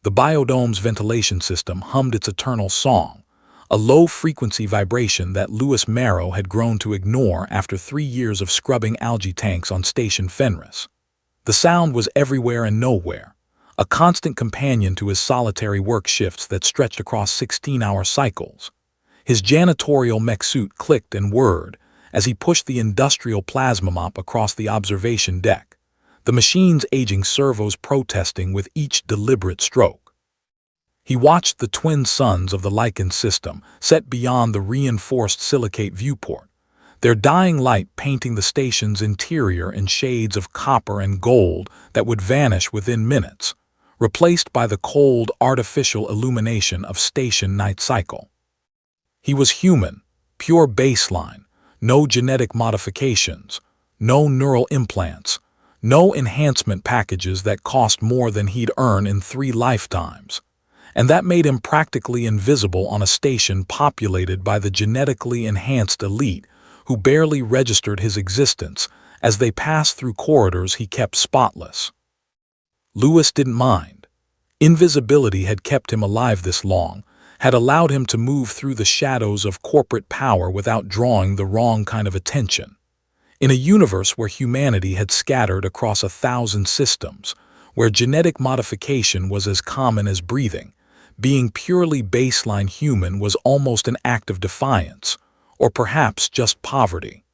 The biodome's ventilation system hummed its eternal song, a low-frequency vibration that Lewis Marrow had grown to ignore after 3 years of scrubbing algae tanks on Station Fenris. The sound was everywhere and nowhere, a constant companion to his solitary work shifts that stretched across 16-hour cycles. His janitorial mech suit clicked and whirred as he pushed the industrial plasma mop across the observation deck, the machine's aging servos protesting with each deliberate stroke. He watched the twin suns of the Lycan system set beyond the reinforced silicate viewport, their dying light painting the station's interior in shades of copper and gold that would vanish within minutes, replaced by the cold, artificial illumination of station night cycle. He was human, pure baseline, no genetic modifications, no neural implants, no enhancement packages that cost more than he'd earn in 3 lifetimes. And that made him practically invisible on a station populated by the genetically enhanced elite who barely registered his existence as they passed through corridors he kept spotless. Lewis didn't mind. Invisibility had kept him alive this long, had allowed him to move through the shadows of corporate power without drawing the wrong kind of attention. In a universe where humanity had scattered across 1,000 systems, where genetic modification was as common as breathing, being purely baseline human was almost an act of defiance, or perhaps just poverty.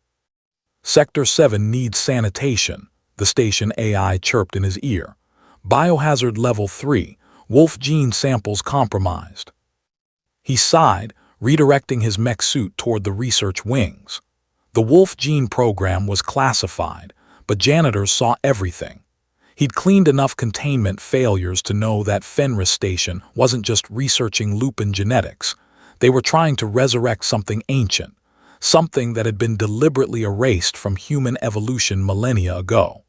Sector 7 needs sanitation, the station AI chirped in his ear. Biohazard Level 3, Wolf gene samples compromised. He sighed, redirecting his mech suit toward the research wings. The Wolf gene program was classified, but janitors saw everything. He'd cleaned enough containment failures to know that Fenris Station wasn't just researching lupin genetics. They were trying to resurrect something ancient, something that had been deliberately erased from human evolution millennia ago.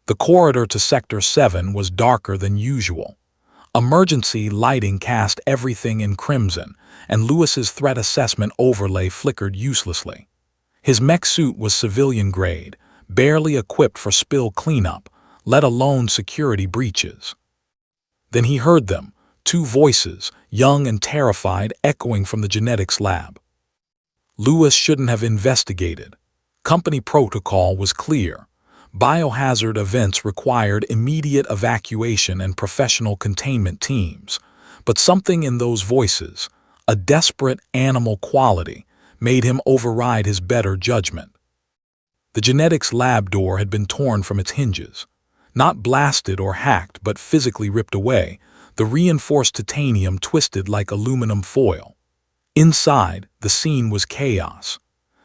The corridor to Sector 7 was darker than usual. Emergency lighting cast everything in crimson, and Lewis's threat assessment overlay flickered uselessly. His mech suit was civilian-grade, barely equipped for spill cleanup, let alone security breaches. Then he heard them, 2 voices, young and terrified, echoing from the genetics lab. Lewis shouldn't have investigated. Company protocol was clear. Biohazard events required immediate evacuation and professional containment teams. But something in those voices, a desperate animal quality, made him override his better judgment. The genetics lab door had been torn from its hinges. Not blasted or hacked, but physically ripped away, the reinforced titanium twisted like aluminum foil. Inside, the scene was chaos.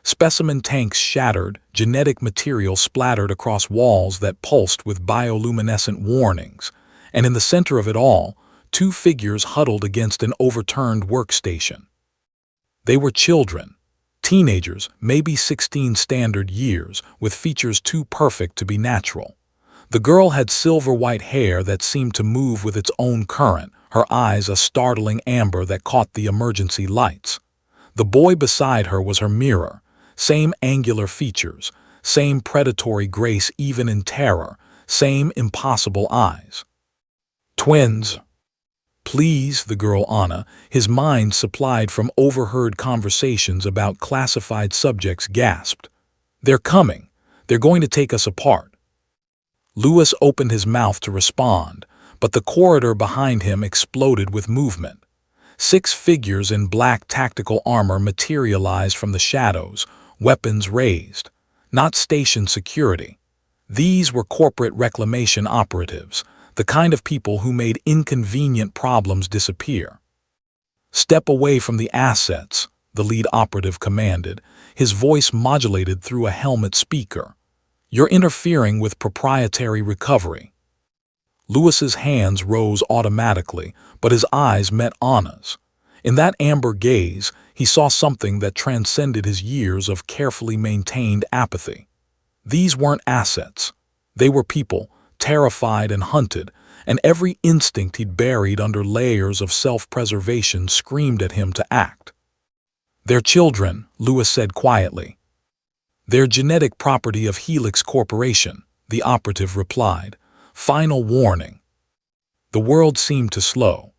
Specimen tanks shattered, genetic material splattered across walls that pulsed with bioluminescent warnings, and in the center of it all, 2 figures huddled against an overturned workstation. They were children, teenagers, maybe 16 standard years, with features too perfect to be natural. The girl had silver-white hair that seemed to move with its own current, her eyes a startling amber that caught the emergency lights. The boy beside her was her mirror, same angular features, same predatory grace even in terror, same impossible eyes. Twins. Please, the girl Anna, his mind supplied from overheard conversations about classified subjects, gasped. They're coming. They're going to take us apart. Lewis opened his mouth to respond, but the corridor behind him exploded with movement. 6 figures in black tactical armor materialized from the shadows, weapons raised. Not station security. These were corporate reclamation operatives, the kind of people who made inconvenient problems disappear. Step away from the assets, the lead operative commanded, his voice modulated through a helmet speaker. You're interfering with proprietary recovery. Lewis's hands rose automatically, but his eyes met Anna's. In that amber gaze, he saw something that transcended his years of carefully maintained apathy. These weren't assets. They were people, terrified and hunted, and every instinct he'd buried under layers of self-preservation screamed at him to act. They're children, Lewis said quietly. They're genetic property of Helix Corporation, the operative replied. Final warning. The world seemed to slow.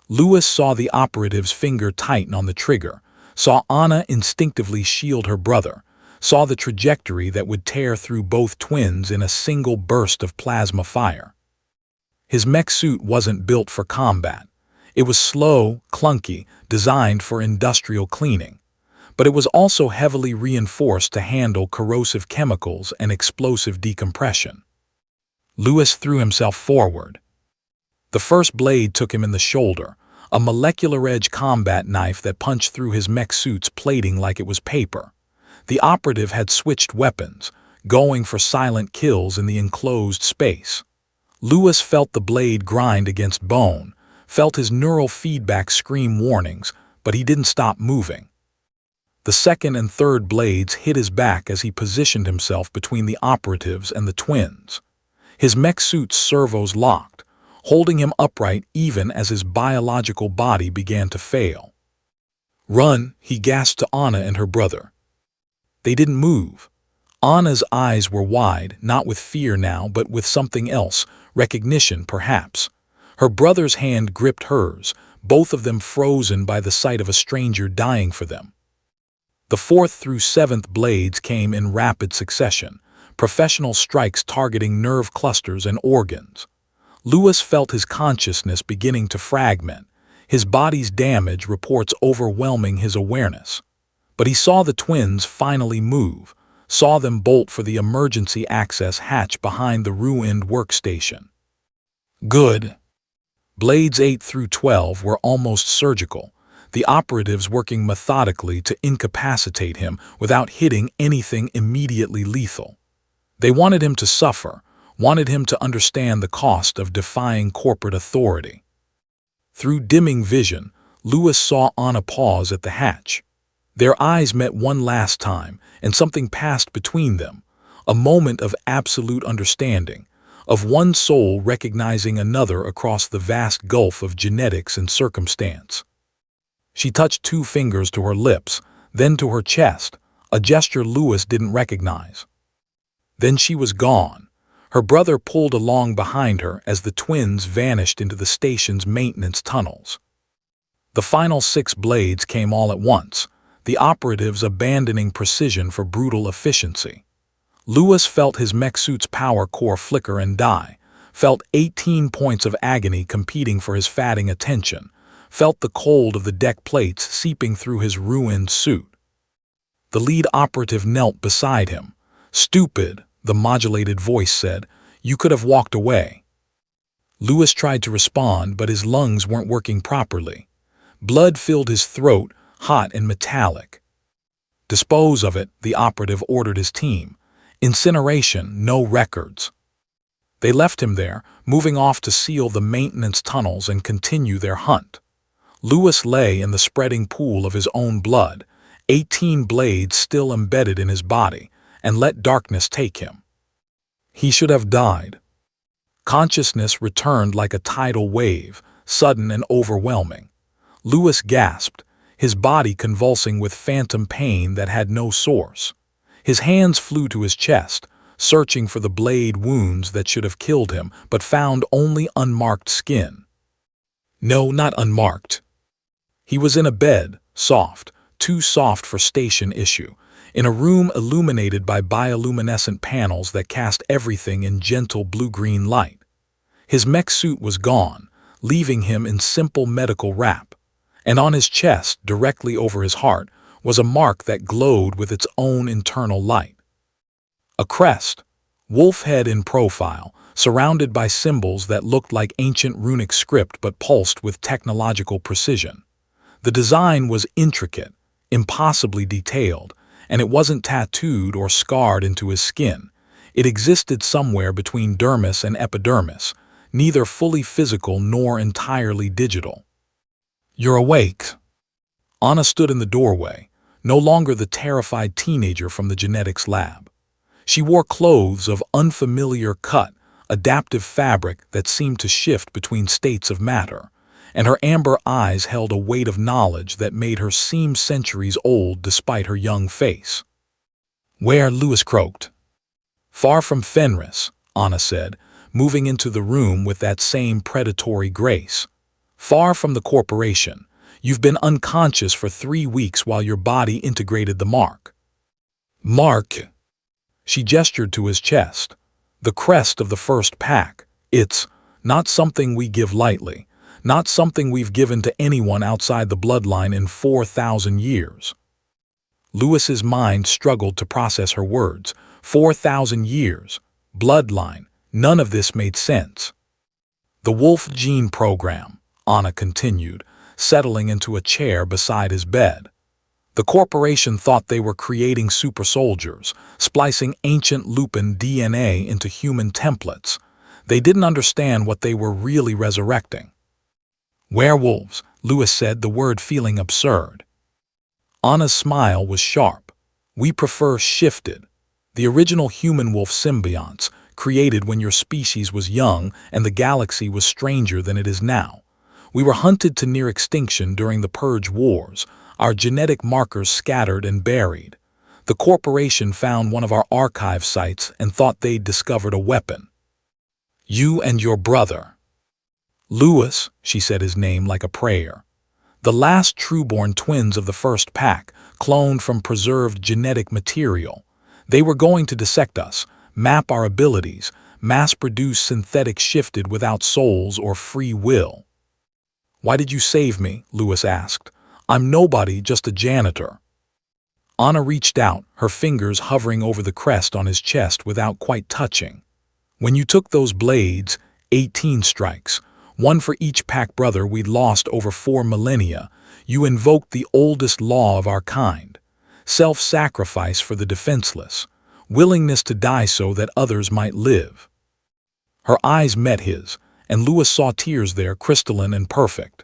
Lewis saw the operative's finger tighten on the trigger, saw Anna instinctively shield her brother, saw the trajectory that would tear through both twins in a single burst of plasma fire. His mech suit wasn't built for combat. It was slow, clunky, designed for industrial cleaning. But it was also heavily reinforced to handle corrosive chemicals and explosive decompression. Lewis threw himself forward. The first blade took him in the shoulder, a molecular-edge combat knife that punched through his mech suit's plating like it was paper. The operative had switched weapons, going for silent kills in the enclosed space. Lewis felt the blade grind against bone, felt his neural feedback scream warnings, but he didn't stop moving. The second and third blades hit his back as he positioned himself between the operatives and the twins. His mech suit's servos locked, holding him upright even as his biological body began to fail. "Run," he gasped to Anna and her brother. They didn't move. Anna's eyes were wide, not with fear now, but with something else, recognition perhaps. Her brother's hand gripped hers, both of them frozen by the sight of a stranger dying for them. The fourth through seventh blades came in rapid succession, professional strikes targeting nerve clusters and organs. Lewis felt his consciousness beginning to fragment, his body's damage reports overwhelming his awareness. But he saw the twins finally move, saw them bolt for the emergency access hatch behind the ruined workstation. Good. Blades 8 through 12 were almost surgical, the operatives working methodically to incapacitate him without hitting anything immediately lethal. They wanted him to suffer, wanted him to understand the cost of defying corporate authority. Through dimming vision, Lewis saw Anna pause at the hatch. Their eyes met one last time, and something passed between them, a moment of absolute understanding, of one soul recognizing another across the vast gulf of genetics and circumstance. She touched 2 fingers to her lips, then to her chest, a gesture Lewis didn't recognize. Then she was gone. Her brother pulled along behind her as the twins vanished into the station's maintenance tunnels. The final 6 blades came all at once, the operatives abandoning precision for brutal efficiency. Lewis felt his mech suit's power core flicker and die, felt 18 points of agony competing for his fatting attention, felt the cold of the deck plates seeping through his ruined suit. The lead operative knelt beside him. "Stupid," the modulated voice said, "you could have walked away." Lewis tried to respond, but his lungs weren't working properly. Blood filled his throat, hot and metallic. "Dispose of it," the operative ordered his team. "Incineration, no records." They left him there, moving off to seal the maintenance tunnels and continue their hunt. Lewis lay in the spreading pool of his own blood, 18 blades still embedded in his body, and let darkness take him. He should have died. Consciousness returned like a tidal wave, sudden and overwhelming. Lewis gasped, his body convulsing with phantom pain that had no source. His hands flew to his chest, searching for the blade wounds that should have killed him, but found only unmarked skin. No, not unmarked. He was in a bed, soft, too soft for station issue, in a room illuminated by bioluminescent panels that cast everything in gentle blue-green light. His mech suit was gone, leaving him in simple medical wrap, and on his chest, directly over his heart, was a mark that glowed with its own internal light. A crest, wolf head in profile, surrounded by symbols that looked like ancient runic script but pulsed with technological precision. The design was intricate, impossibly detailed, and it wasn't tattooed or scarred into his skin. It existed somewhere between dermis and epidermis, neither fully physical nor entirely digital. "You're awake." Anna stood in the doorway, no longer the terrified teenager from the genetics lab. She wore clothes of unfamiliar cut, adaptive fabric that seemed to shift between states of matter, and her amber eyes held a weight of knowledge that made her seem centuries old despite her young face. "Where?" Lewis croaked. "Far from Fenris," Anna said, moving into the room with that same predatory grace. Far from the corporation, you've been unconscious for 3 weeks while your body integrated the mark. Mark. She gestured to his chest. The crest of the first pack. It's not something we give lightly, not something we've given to anyone outside the bloodline in 4,000 years. Lewis's mind struggled to process her words. 4,000 years. Bloodline. None of this made sense. The Wolf Gene Program, Anna continued, settling into a chair beside his bed. The corporation thought they were creating super soldiers, splicing ancient Lupin DNA into human templates. They didn't understand what they were really resurrecting. Werewolves, Lewis said, the word feeling absurd. Anna's smile was sharp. We prefer shifted. The original human-wolf symbionts, created when your species was young and the galaxy was stranger than it is now. We were hunted to near extinction during the Purge Wars, our genetic markers scattered and buried. The corporation found one of our archive sites and thought they'd discovered a weapon. You and your brother. Lewis, she said his name like a prayer. The last trueborn twins of the first pack, cloned from preserved genetic material. They were going to dissect us, map our abilities, mass-produce synthetic shifted without souls or free will. Why did you save me? Lewis asked. I'm nobody, just a janitor. Anna reached out, her fingers hovering over the crest on his chest without quite touching. When you took those blades, 18 strikes, one for each pack brother we'd lost over 4 millennia, you invoked the oldest law of our kind. Self-sacrifice for the defenseless, willingness to die so that others might live. Her eyes met his, and Lewis saw tears there, crystalline and perfect.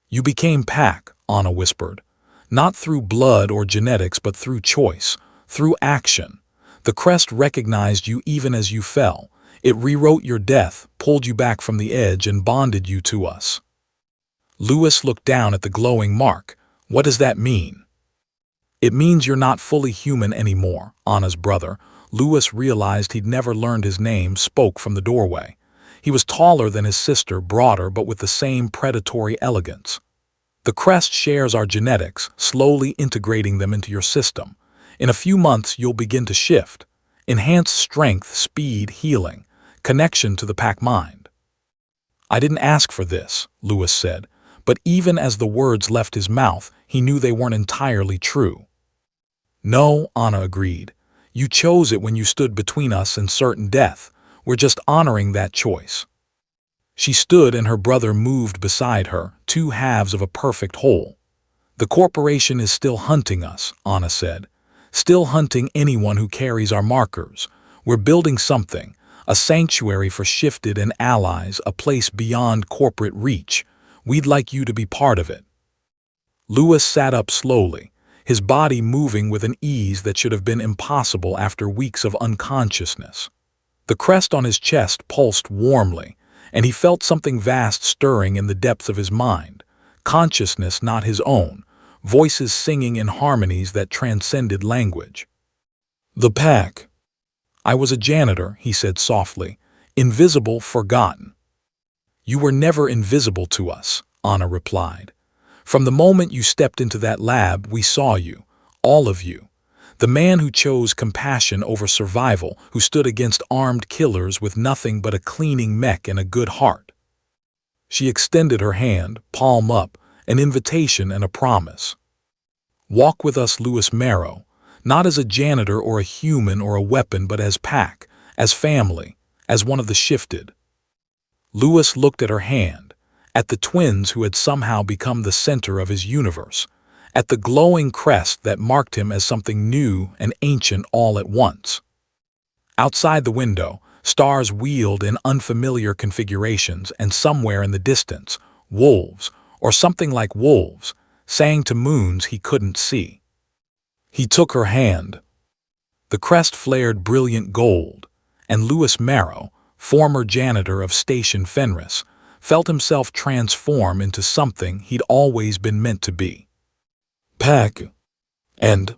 You became pack, Anna whispered. Not through blood or genetics, but through choice, through action. The crest recognized you even as you fell. It rewrote your death, pulled you back from the edge, and bonded you to us. Lewis looked down at the glowing mark. What does that mean? It means you're not fully human anymore, Anna's brother. Lewis realized he'd never learned his name, spoke from the doorway. He was taller than his sister, broader, but with the same predatory elegance. The crest shares our genetics, slowly integrating them into your system. In a few months, you'll begin to shift. Enhance strength, speed, healing, connection to the pack mind. I didn't ask for this, Lewis said, but even as the words left his mouth, he knew they weren't entirely true. No, Anna agreed. You chose it when you stood between us and certain death. We're just honoring that choice. She stood and her brother moved beside her, 2 halves of a perfect whole. The corporation is still hunting us, Anna said. Still hunting anyone who carries our markers. We're building something, a sanctuary for shifted and allies, a place beyond corporate reach. We'd like you to be part of it. Lewis sat up slowly, his body moving with an ease that should have been impossible after weeks of unconsciousness. The crest on his chest pulsed warmly, and he felt something vast stirring in the depths of his mind, consciousness not his own, voices singing in harmonies that transcended language. The pack. I was a janitor, he said softly, invisible, forgotten. You were never invisible to us, Anna replied. From the moment you stepped into that lab, we saw you, all of you. The man who chose compassion over survival, who stood against armed killers with nothing but a cleaning mech and a good heart. She extended her hand, palm up, an invitation and a promise. Walk with us, Lewis Marrow, not as a janitor or a human or a weapon, but as pack, as family, as one of the shifted. Lewis looked at her hand, at the twins who had somehow become the center of his universe, at the glowing crest that marked him as something new and ancient all at once. Outside the window, stars wheeled in unfamiliar configurations, and somewhere in the distance, wolves, or something like wolves, sang to moons he couldn't see. He took her hand. The crest flared brilliant gold, and Lewis Marrow, former janitor of Station Fenris, felt himself transform into something he'd always been meant to be. Pack. And